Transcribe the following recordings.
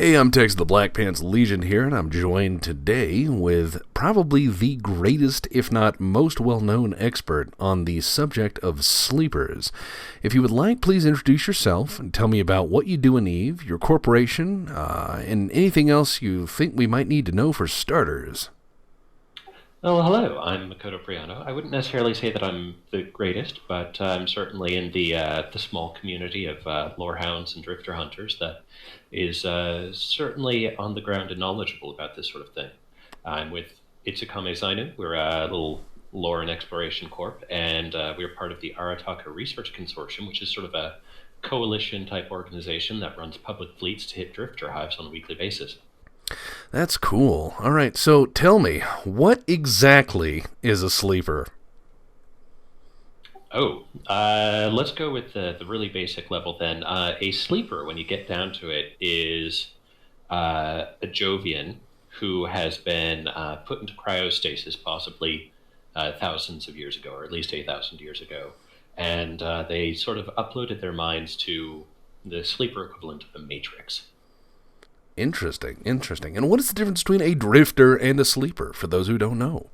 Hey, I'm Tex the Black Pants Legion here, and I'm joined today with probably the greatest, if not most well-known expert on the subject of sleepers. If you would like, please introduce yourself and tell me about what you do in Eve, your corporation, and anything else you think we might need to know for starters. Oh, hello. I'm Makoto Priano. I wouldn't necessarily say that I'm the greatest, but I'm certainly in the small community of lorehounds and drifter hunters that is certainly on the ground and knowledgeable about this sort of thing. I'm with Itsukame Zainu. We're a little lore and exploration corp, and we're part of the Arataka Research Consortium, which is sort of a coalition type organization that runs public fleets to hit drifter hives on a weekly basis. That's cool. All right, so tell me, what exactly is a sleeper? Let's go with the really basic level then. A sleeper, when you get down to it, is a Jovian who has been put into cryostasis possibly thousands of years ago, or at least 8,000 years ago. And they sort of uploaded their minds to the sleeper equivalent of the Matrix. Interesting, interesting. And what is the difference between a drifter and a sleeper, for those who don't know?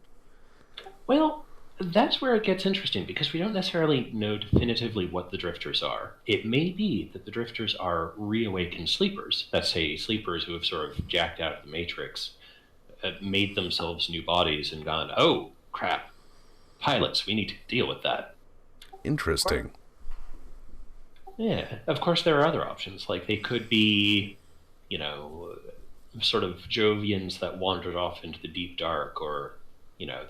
Well, that's where it gets interesting because we don't necessarily know definitively what the drifters are. It may be that the drifters are reawakened sleepers. That's say sleepers who have sort of jacked out of the matrix, made themselves new bodies, and gone, "Oh crap, pilots, we need to deal with that." Interesting. Yeah, of course there are other options. Like they could be, you know, sort of Jovians that wandered off into the deep dark, or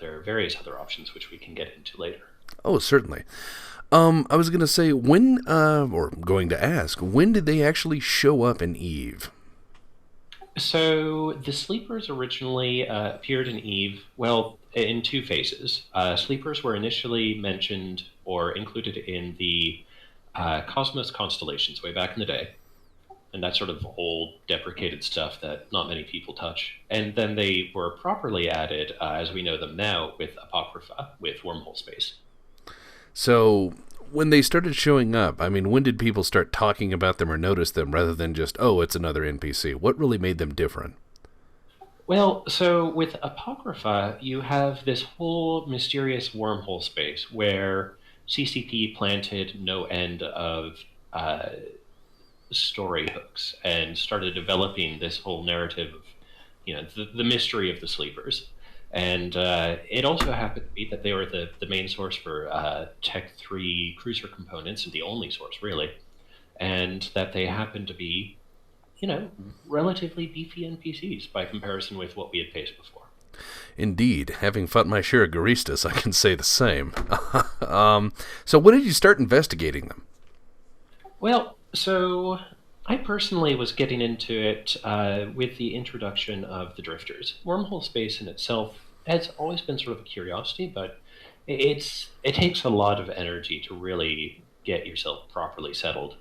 there are various other options which we can get into later. Oh, certainly. I was going to say, or going to ask, when did they actually show up in Eve? So the sleepers originally appeared in Eve, well, in two phases. Sleepers were initially mentioned or included in the Cosmos constellations way back in the day, and that sort of old deprecated stuff that not many people touch. And then they were properly added, as we know them now, with Apocrypha, with wormhole space. So, when they started showing up, I mean, when did people start talking about them or notice them rather than just, oh, it's another NPC? What really made them different? Well, so with Apocrypha, you have this whole mysterious wormhole space where CCP planted no end of story hooks and started developing this whole narrative of, the mystery of the sleepers. And it also happened to be that they were the main source for Tech 3 cruiser components, and the only source, really. And that they happened to be, relatively beefy NPCs by comparison with what we had faced before. Indeed, having fought my share of Garistas, I can say the same. So when did you start investigating them? Well, so I personally was getting into it with the introduction of the drifters. Wormhole space in itself has always been sort of a curiosity, but it takes a lot of energy to really get yourself properly settled.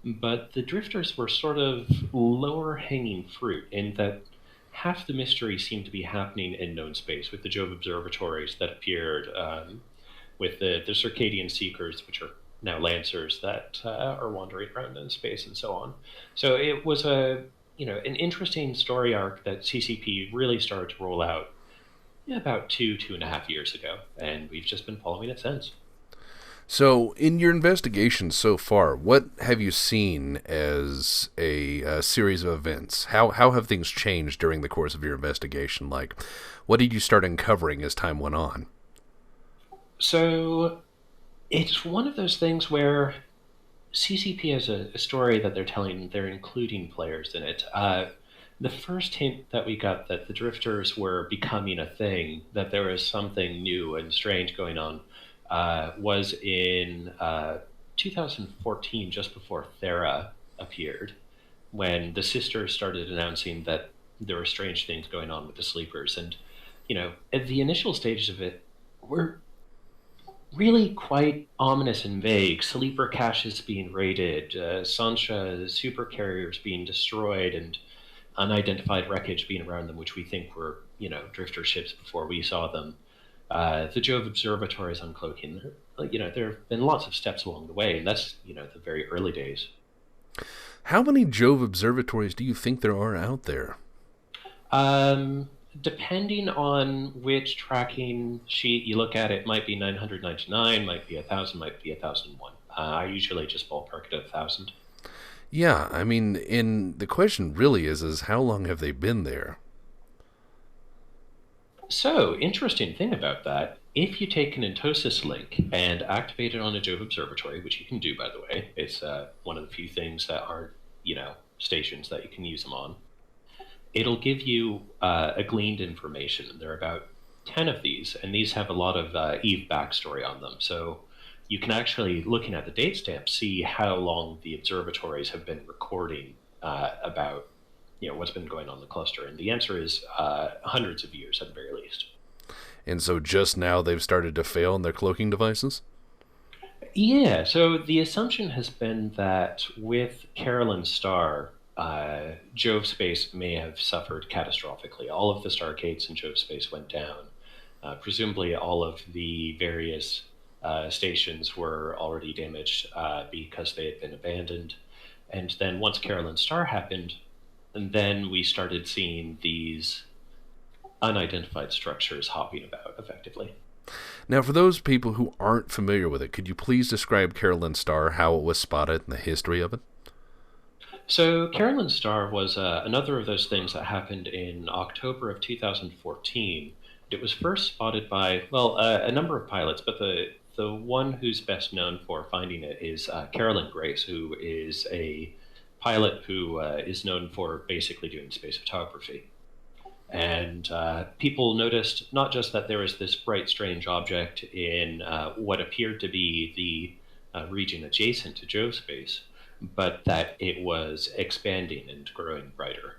But the drifters were sort of lower hanging fruit in that half the mystery seemed to be happening in known space with the Jove observatories that appeared, with the circadian seekers, which are now lancers that are wandering around in space and so on. So it was an interesting story arc that CCP really started to roll out, yeah, about 2.5 years ago, and we've just been following it since. So, in your investigation so far, what have you seen as a series of events? How have things changed during the course of your investigation? Like, what did you start uncovering as time went on? So it's one of those things where CCP has a story that they're telling. They're including players in it. The first hint that we got that the drifters were becoming a thing, that there was something new and strange going on, was in 2014, just before Thera appeared, when the sisters started announcing that there were strange things going on with the sleepers. And, at the initial stages of it were really quite ominous and vague. Sleeper caches being raided, Sancha super carriers being destroyed, and unidentified wreckage being around them, which we think were, drifter ships before we saw them. The Jove observatories uncloaking. There have been lots of steps along the way, and that's, the very early days. How many Jove observatories do you think there are out there? Depending on which tracking sheet you look at, it might be 999, might be 1,000, might be 1,001. I usually just ballpark it at 1,000. Yeah, I mean, the question really is how long have they been there? So, interesting thing about that, if you take an Entosis link and activate it on a Jove observatory, which you can do, by the way, it's one of the few things that aren't, stations that you can use them on. It'll give you a gleaned information. There are about 10 of these, and these have a lot of Eve backstory on them. So you can actually, looking at the date stamp, see how long the observatories have been recording about what's been going on in the cluster. And the answer is hundreds of years at the very least. And so just now they've started to fail in their cloaking devices? Yeah, so the assumption has been that with Carolyn Star, Jove space may have suffered catastrophically. All of the stargates in Jove space went down. Presumably, all of the various stations were already damaged because they had been abandoned. And then once Carolyn Star happened, and then we started seeing these unidentified structures hopping about effectively. Now, for those people who aren't familiar with it, could you please describe Carolyn Star, how it was spotted, and the history of it? So, Carolyn Star was another of those things that happened in October of 2014. It was first spotted by, well, a number of pilots, but the one who's best known for finding it is Carolyn Grace, who is a pilot who is known for basically doing space photography. And people noticed not just that there was this bright, strange object in what appeared to be the region adjacent to Jove space, but that it was expanding and growing brighter.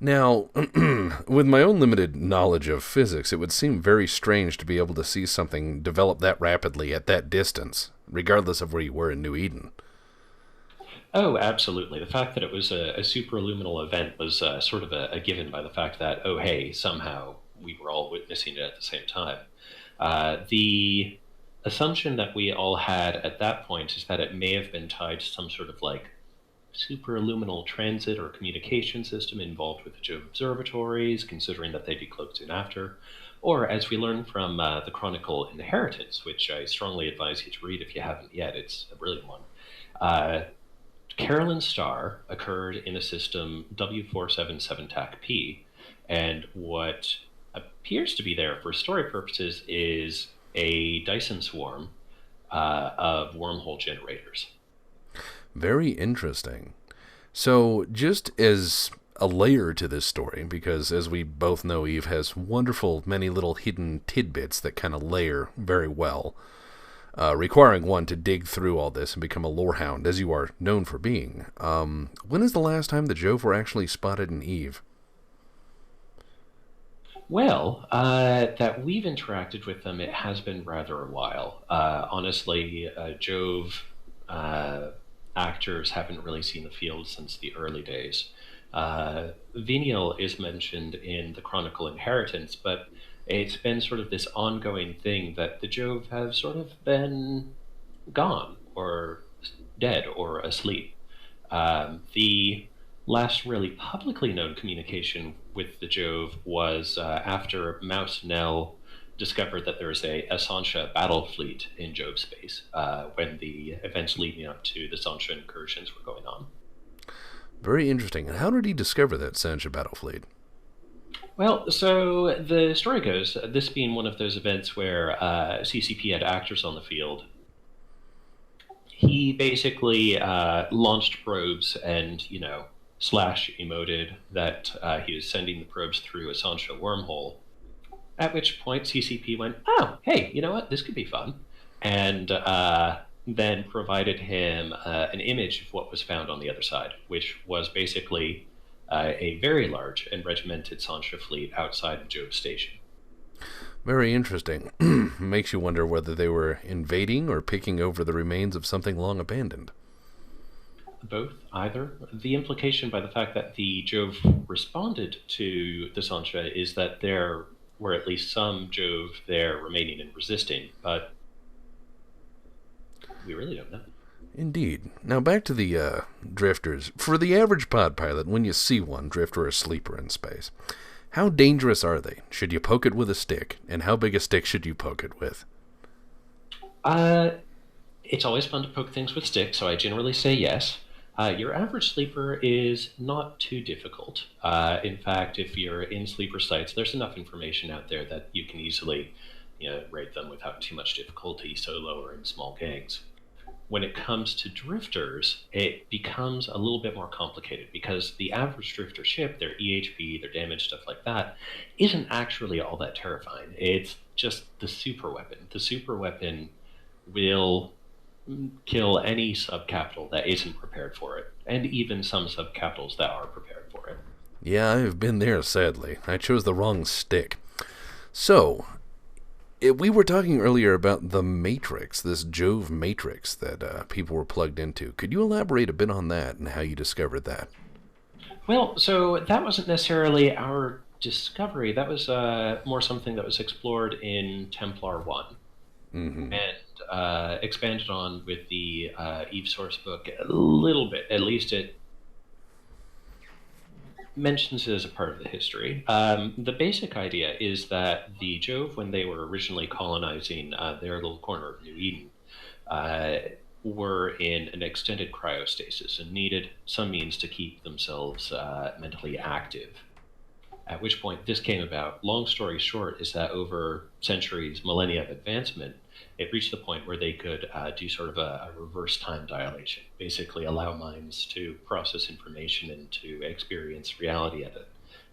Now, with my own limited knowledge of physics, it would seem very strange to be able to see something develop that rapidly at that distance, regardless of where you were in New Eden. Oh, absolutely. The fact that it was a superluminal event was sort of a given by the fact that, oh, hey, somehow we were all witnessing it at the same time. The assumption that we all had at that point is that it may have been tied to some sort of like superluminal transit or communication system involved with the Jove observatories, considering that they'd be cloaked soon after. Or, as we learn from the Chronicle Inheritance, which I strongly advise you to read if you haven't yet, it's a brilliant one. Carolyn Star occurred in a system W477 TAC P, and what appears to be there for story purposes is a Dyson swarm of wormhole generators. Very interesting. So, just as a layer to this story, because as we both know, Eve has wonderful, many little hidden tidbits that kind of layer very well, requiring one to dig through all this and become a lorehound, as you are known for being. When is the last time the Jove were actually spotted in Eve? Well, that we've interacted with them, it has been rather a while. Honestly, Jove actors haven't really seen the field since the early days. Venial is mentioned in the Chronicle Inheritance, but it's been sort of this ongoing thing that the Jove have sort of been gone or dead or asleep. The last really publicly known communication with the Jove was after Mouse Nell discovered that there was a Sancha battle fleet in Jove space when the events leading up to the Sancha incursions were going on. Very interesting. And how did he discover that Sancha battle fleet? Well, so the story goes, this being one of those events where CCP had actors on the field, he basically launched probes and, slash emoted that he was sending the probes through a Sancha wormhole. At which point CCP went, oh, hey, you know what? This could be fun. And then provided him an image of what was found on the other side, which was basically a very large and regimented Sancha fleet outside of Jove Station. Very interesting. Makes you wonder whether they were invading or picking over the remains of something long abandoned. Both, either. The implication by the fact that the Jove responded to the Sancha is that there were at least some Jove there remaining and resisting, but we really don't know. Indeed. Now back to the drifters. For the average pod pilot, when you see one, drifter or sleeper in space, how dangerous are they? Should you poke it with a stick? And how big a stick should you poke it with? Uh, it's always fun to poke things with sticks, so I generally say yes. Your average sleeper is not too difficult. In fact, if you're in sleeper sites, there's enough information out there that you can easily, raid them without too much difficulty, solo or in small gangs. When it comes to drifters, it becomes a little bit more complicated because the average drifter ship, their EHP, their damage, stuff like that, isn't actually all that terrifying. It's just the super weapon. The super weapon will kill any subcapital that isn't prepared for it, and even some subcapitals that are prepared for it. Yeah, I've been there, sadly. I chose the wrong stick. So, we were talking earlier about the Matrix, this Jove Matrix that people were plugged into. Could you elaborate a bit on that and how you discovered that? Well, so that wasn't necessarily our discovery. That was more something that was explored in Templar 1 Mm-hmm. and expanded on with the Eve Source book a little bit. At least it mentions it as a part of the history. The basic idea is that the Jove, when they were originally colonizing their little corner of New Eden, uh, were in an extended cryostasis and needed some means to keep themselves mentally active. At which point this came about. Long story short is that over centuries, millennia of advancement, it reached the point where they could do sort of a reverse time dilation, basically allow minds to process information and to experience reality at an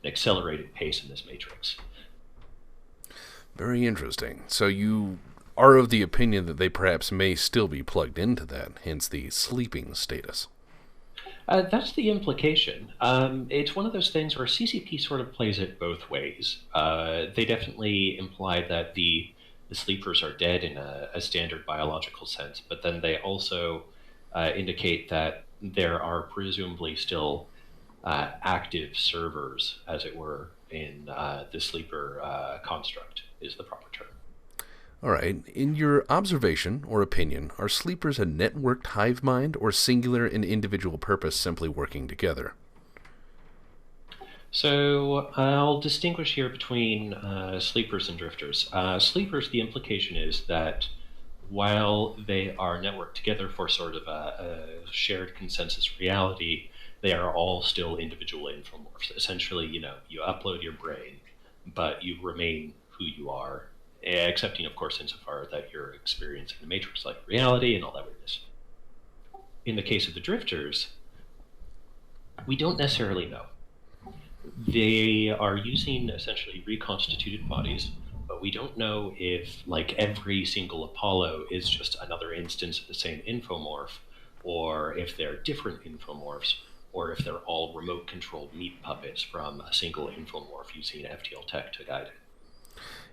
accelerated pace in this matrix. Very interesting. So you are of the opinion that they perhaps may still be plugged into that, hence the sleeping status. That's the implication. It's one of those things where CCP sort of plays it both ways. They definitely imply that the sleepers are dead in a standard biological sense, but then they also indicate that there are presumably still active servers, as it were, in the sleeper construct, is the proper term. All right. In your observation or opinion, are sleepers a networked hive mind or singular and individual purpose simply working together? So I'll distinguish here between sleepers and drifters. Sleepers, the implication is that while they are networked together for sort of a shared consensus reality, they are all still individual infomorphs. Essentially, you upload your brain, but you remain who you are, excepting, of course, insofar that you're experiencing the matrix-like reality and all that weirdness. In the case of the drifters, we don't necessarily know. They are using essentially reconstituted bodies, but we don't know if, like, every single Apollo is just another instance of the same infomorph, or if they're different infomorphs, or if they're all remote controlled meat puppets from a single infomorph using FTL tech to guide it.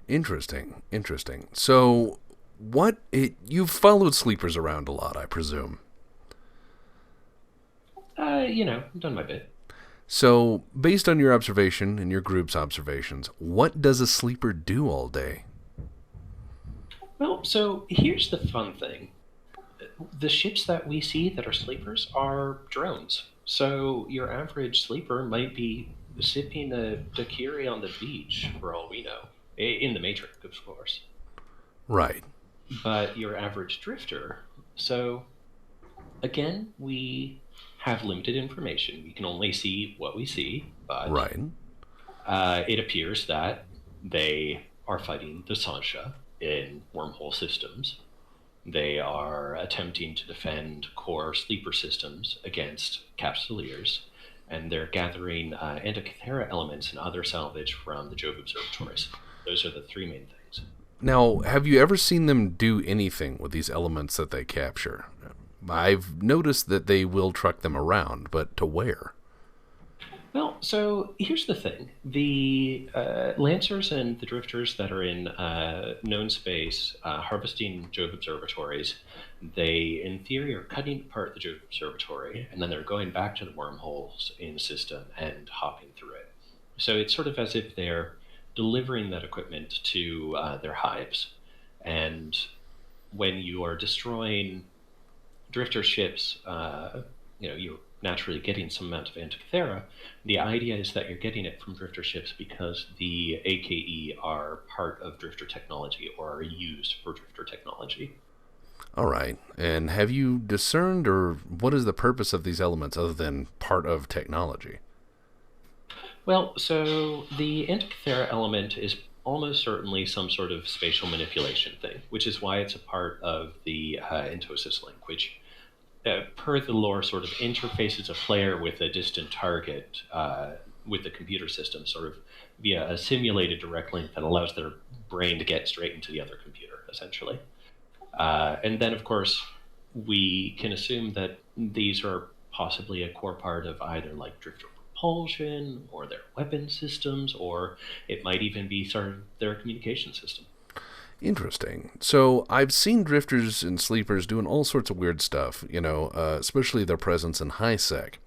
Interesting. Interesting. So, you've followed sleepers around a lot, I presume. I've done my bit. So, based on your observation and your group's observations, what does a sleeper do all day? Well, so here's the fun thing. The ships that we see that are sleepers are drones. So your average sleeper might be sipping a daiquiri on the beach, for all we know. In the Matrix, of course. Right. But your average drifter, so again, we have limited information. We can only see what we see, but Right. it appears that they are fighting the Sancha in wormhole systems. They are attempting to defend core sleeper systems against capsuleers, and they're gathering Antikythera elements and other salvage from the Jove observatories. Those are the three main things. Now, have you ever seen them do anything with these elements that they capture? I've noticed that they will truck them around, but to where? Well, so here's the thing. The Lancers and the Drifters that are in known space harvesting Jove observatories, they, in theory, are cutting apart the Jove observatory, and then they're going back to the wormholes in the system and hopping through it. So it's sort of as if they're delivering that equipment to their hives. And when you are destroying drifter ships, you're naturally getting some amount of Antikythera. The idea is that you're getting it from drifter ships because the AKE are part of drifter technology or are used for drifter technology. All right. And have you discerned, or what is the purpose of these elements other than part of technology? Well, so the Antikythera element is almost certainly some sort of spatial manipulation thing, which is why it's a part of the Intosis link, which, per the lore, sort of interfaces a player with a distant target with the computer system, sort of via a simulated direct link that allows their brain to get straight into the other computer, essentially. And then, of course, we can assume that these are possibly a core part of either like drifter propulsion or their weapon systems, or it might even be sort of their communication system. Interesting. So I've seen drifters and sleepers doing all sorts of weird stuff, especially their presence in high sec.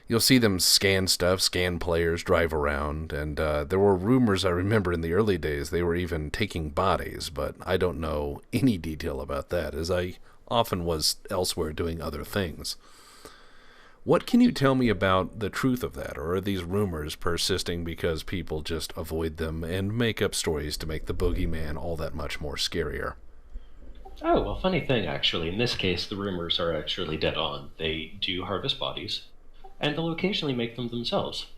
You'll see them scan stuff, scan players, drive around, and there were rumors, I remember in the early days, they were even taking bodies, but I don't know any detail about that, as I often was elsewhere doing other things. What can you tell me about the truth of that, or are these rumors persisting because people just avoid them and make up stories to make the boogeyman all that much more scarier? Oh, well, funny thing, actually. In this case, the rumors are actually dead on. They do harvest bodies, and they'll occasionally make them themselves.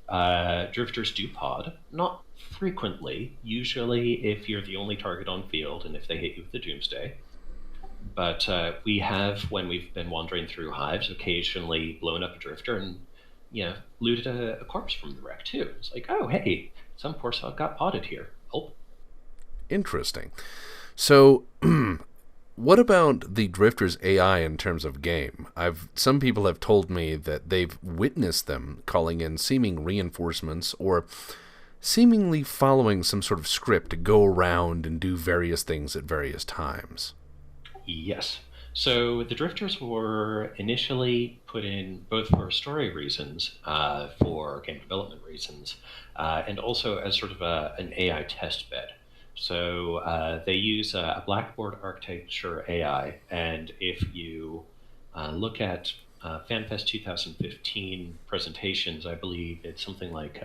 Drifters do pod, not frequently, usually if you're the only target on field and if they hit you with the Doomsday. But we have, when we've been wandering through hives, occasionally blown up a drifter and, looted a corpse from the wreck too. It's like, oh, hey, some poor sod got potted here. Oh, Interesting. So, what about the Drifter's AI in terms of game? Some people have told me that they've witnessed them calling in seeming reinforcements or seemingly following some sort of script to go around and do various things at various times. yes. So the drifters were initially put in both for story reasons, for game development reasons, and also as sort of an AI test bed. So they use a Blackboard architecture AI, and if you look at FanFest 2015 presentations, I believe it's something like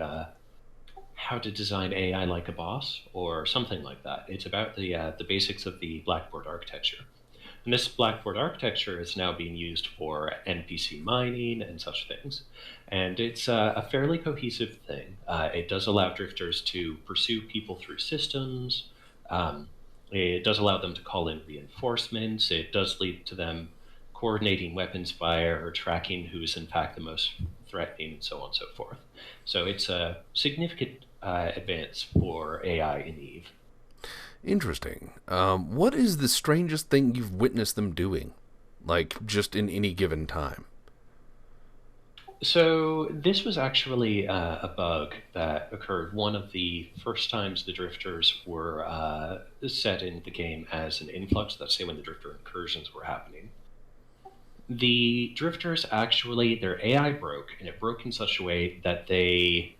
how to design AI like a boss, or something like that. It's about the basics of the Blackboard architecture. And this Blackboard architecture is now being used for NPC mining and such things. And it's a fairly cohesive thing. It does allow drifters to pursue people through systems. Um, it does allow them to call in reinforcements. It does lead to them coordinating weapons fire or tracking who is in fact the most threatening, and so on and so forth. So it's a significant advance for AI in Eve. Interesting. What is the strangest thing you've witnessed them doing? Like, just in any given time? So this was actually a bug that occurred one of the first times the drifters were set in the game as an influx. That's say when the drifter incursions were happening. The drifters actually their AI broke, and it broke in such a way that they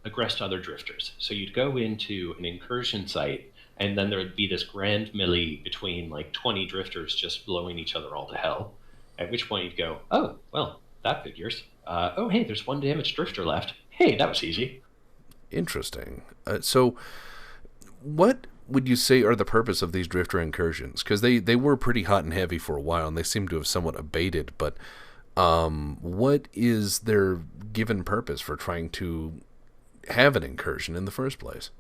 aggressed other drifters. So you'd go into an incursion site, and then there would be this grand melee between like 20 drifters just blowing each other all to hell. At which point you'd go, oh, well, that figures. Oh, hey, there's one damaged drifter left. Hey, that was easy. Interesting. So, what would you say are the purpose of these drifter incursions? Because they were pretty hot and heavy for a while, and they seem to have somewhat abated. But what is their given purpose for trying to have an incursion in the first place?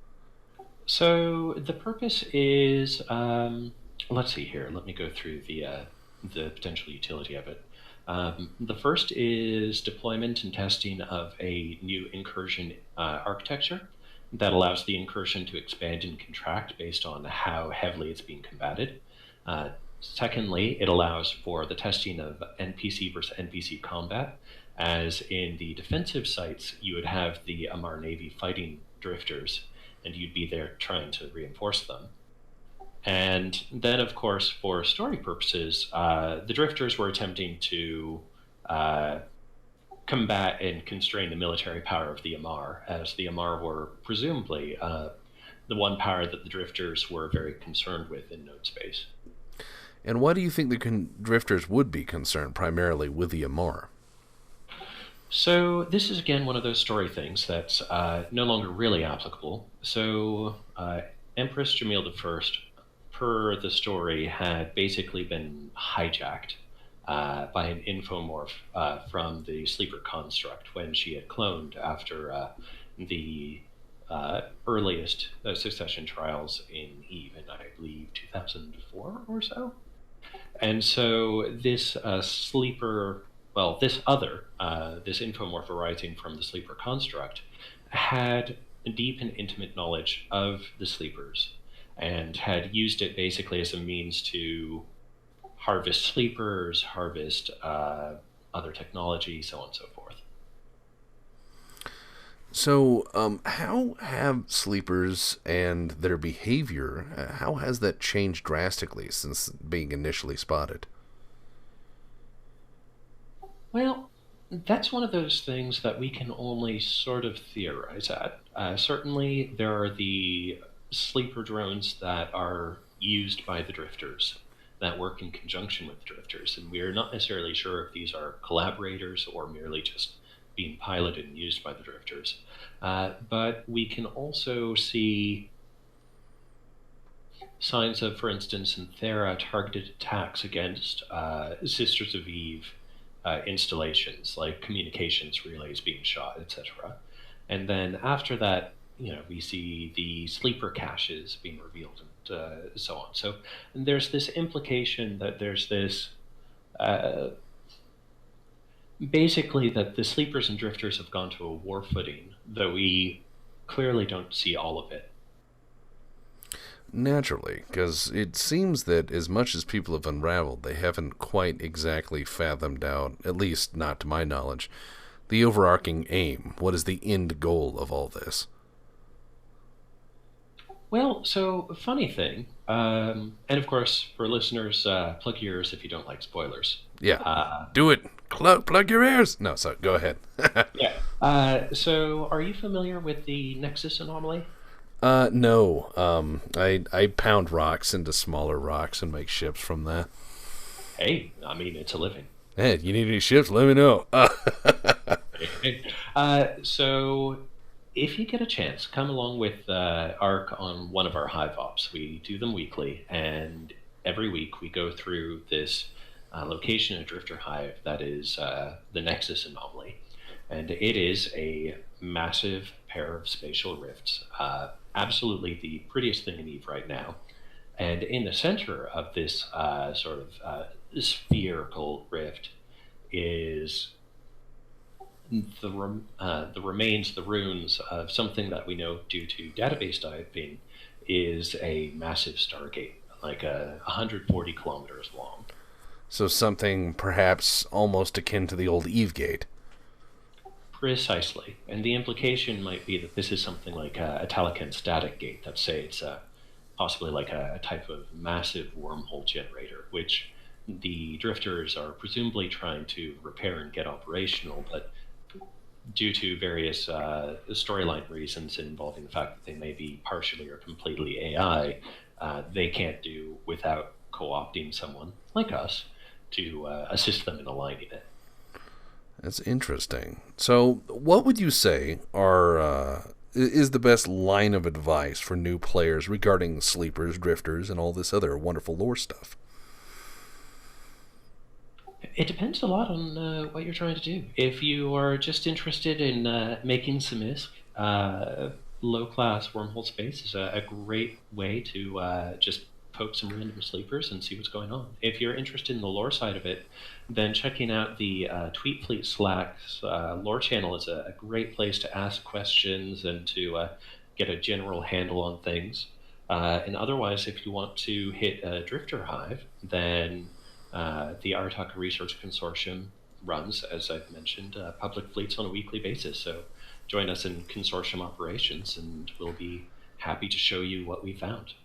So the purpose is, let's see here. Let me go through the potential utility of it. The first is deployment and testing of a new incursion architecture that allows the incursion to expand and contract based on how heavily it's being combated. Secondly, it allows for the testing of NPC versus NPC combat, as in the defensive sites, you would have the Amar Navy fighting drifters, and you'd be there trying to reinforce them. And then, of course, for story purposes, the drifters were attempting to uh, combat and constrain the military power of the Amar, as the Amar were presumably the one power that the drifters were very concerned with in node space. And why do you think the drifters would be concerned primarily with the Amar? So this is again one of those story things that's no longer really applicable. So Empress Jamil I, per the story, had basically been hijacked by an infomorph from the sleeper construct when she had cloned after the earliest succession trials in Eve in, I believe, 2004 or so. And so this sleeper, well, this infomorph arising from the sleeper construct had deep and intimate knowledge of the sleepers and had used it basically as a means to harvest sleepers, harvest other technology, so on and so forth. So, how have sleepers and their behavior, how has that changed drastically since being initially spotted? Well, that's one of those things that we can only sort of theorize at. Certainly, there are the sleeper drones that are used by the drifters that work in conjunction with the drifters, and we are not necessarily sure if these are collaborators or merely just being piloted and used by the drifters. But we can also see signs of, for instance, in Thera, targeted attacks against Sisters of Eve installations, like communications relays being shot, etc. And then after that, we see the sleeper caches being revealed and so on. So there's this implication that there's this basically that the sleepers and drifters have gone to a war footing, though we clearly don't see all of it. Naturally, because it seems that as much as people have unraveled, they haven't quite exactly fathomed out, at least not to my knowledge, the overarching aim. What is the end goal of all this? Well, so funny thing, and of course, for listeners, plug your ears if you don't like spoilers. Yeah, do it. Plug your ears. No, so go ahead. Yeah. So, are you familiar with the Nexus anomaly? No. I pound rocks into smaller rocks and make ships from that. Hey, I mean, it's a living. Hey, you need any ships? Let me know. So, if you get a chance, come along with ARC on one of our Hive Ops. We do them weekly, and every week we go through this location in Drifter Hive that is the Nexus anomaly. And it is a massive pair of spatial rifts. Absolutely the prettiest thing in Eve right now. And in the center of this sort of spherical rift is the remains, the ruins of something that we know due to database diving is a massive Stargate, like 140 kilometers long. So something perhaps almost akin to the old Eve Gate. Precisely. And the implication might be that this is something like a Talican static gate. Let's say it's possibly like a type of massive wormhole generator, which the drifters are presumably trying to repair and get operational, but due to various storyline reasons involving the fact that they may be partially or completely AI, they can't do without co-opting someone like us to assist them in aligning it. That's interesting. So, what would you say is the best line of advice for new players regarding sleepers, drifters, and all this other wonderful lore stuff? It depends a lot on what you're trying to do. If you are just interested in making some ISK, low-class wormhole space is a great way to just poke some random sleepers and see what's going on. If you're interested in the lore side of it, then checking out the Tweetfleet Slack's lore channel is a great place to ask questions and to get a general handle on things. And otherwise, if you want to hit a Drifter Hive, then the Arataka Research Consortium runs, as I've mentioned, public fleets on a weekly basis. So join us in consortium operations, and we'll be happy to show you what we found.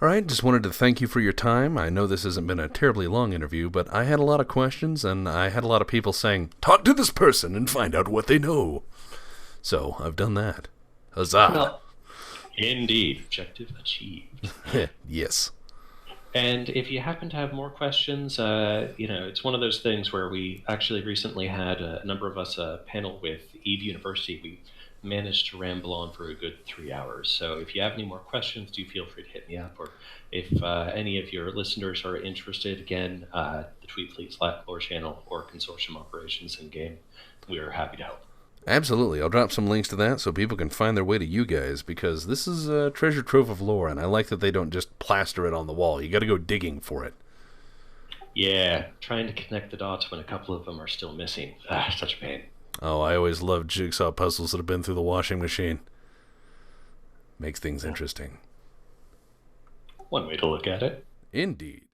All right, just wanted to thank you for your time. I know this hasn't been a terribly long interview, but I had a lot of questions, and I had a lot of people saying, talk to this person and find out what they know. So I've done that. Huzzah. Well, indeed. Objective achieved. Yes. And if you happen to have more questions, it's one of those things where we actually recently had a number of us panel with Eve University. We managed to ramble on for a good 3 hours. So if you have any more questions, do feel free to hit me up. Or if any of your listeners are interested, again, the Tweetfleet Slack lore channel or consortium operations in game, we are happy to help. Absolutely. I'll drop some links to that so people can find their way to you guys, because this is a treasure trove of lore, and I like that they don't just plaster it on the wall. You got to go digging for it. Yeah, trying to connect the dots when a couple of them are still missing. Such a pain. Oh, I always love jigsaw puzzles that have been through the washing machine. Makes things interesting. One way to look at it. Indeed.